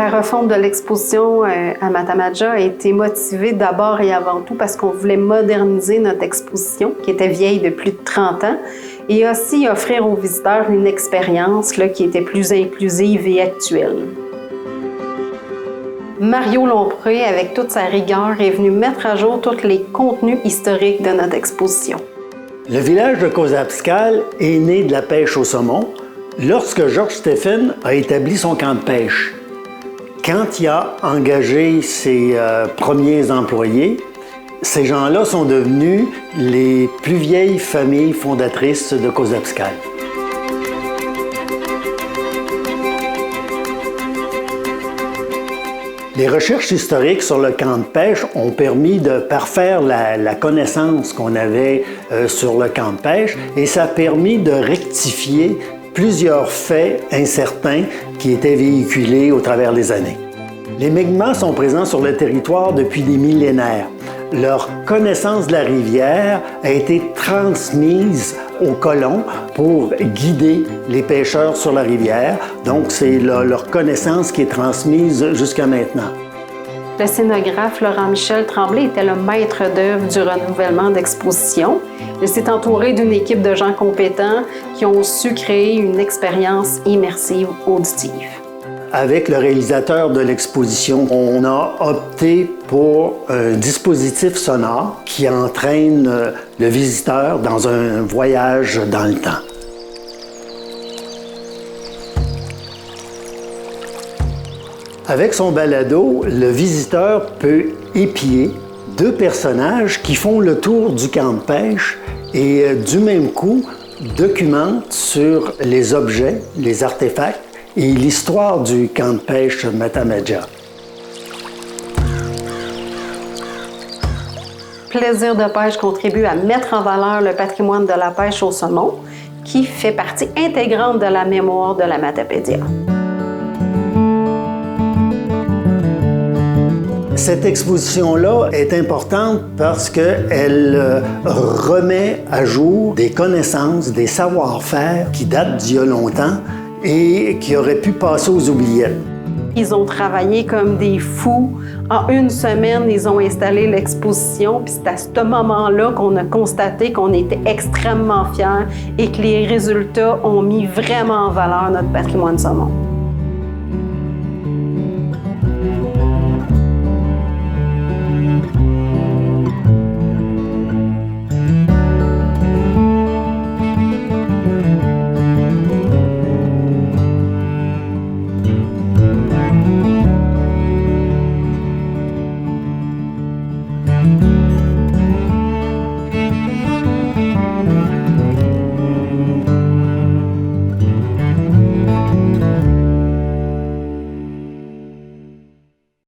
La refonte de l'exposition à Matamaja a été motivée d'abord et avant tout parce qu'on voulait moderniser notre exposition, qui était vieille de plus de 30 ans, et aussi offrir aux visiteurs une expérience là, qui était plus inclusive et actuelle. Mario Lompré, avec toute sa rigueur, est venu mettre à jour tous les contenus historiques de notre exposition. Le village de Cozaabscale est né de la pêche au saumon lorsque Georges Stéphane a établi son camp de pêche. Quand il a engagé ses premiers employés, ces gens-là sont devenus les plus vieilles familles fondatrices de Cozaabscale. Les recherches historiques sur le camp de pêche ont permis de parfaire la connaissance qu'on avait sur le camp de pêche et ça a permis de rectifier plusieurs faits incertains qui étaient véhiculés au travers des années. Les Mi'kmaq sont présents sur le territoire depuis des millénaires. Leur connaissance de la rivière a été transmise aux colons pour guider les pêcheurs sur la rivière. Donc, c'est leur connaissance qui est transmise jusqu'à maintenant. Le scénographe Laurent-Michel Tremblay était le maître d'œuvre du renouvellement d'exposition. Il s'est entouré d'une équipe de gens compétents qui ont su créer une expérience immersive auditive. Avec le réalisateur de l'exposition, on a opté pour un dispositif sonore qui entraîne le visiteur dans un voyage dans le temps. Avec son balado, le visiteur peut épier deux personnages qui font le tour du camp de pêche et du même coup documentent sur les objets, les artefacts et l'histoire du camp de pêche Matamaja. Plaisir de pêche contribue à mettre en valeur le patrimoine de la pêche au saumon, qui fait partie intégrante de la mémoire de la Matapédia. Cette exposition-là est importante parce qu'elle remet à jour des connaissances, des savoir-faire qui datent d'il y a longtemps et qui auraient pu passer aux oubliettes. Ils ont travaillé comme des fous. En une semaine, ils ont installé l'exposition, puis c'est à ce moment-là qu'on a constaté qu'on était extrêmement fiers et que les résultats ont mis vraiment en valeur notre patrimoine saumon.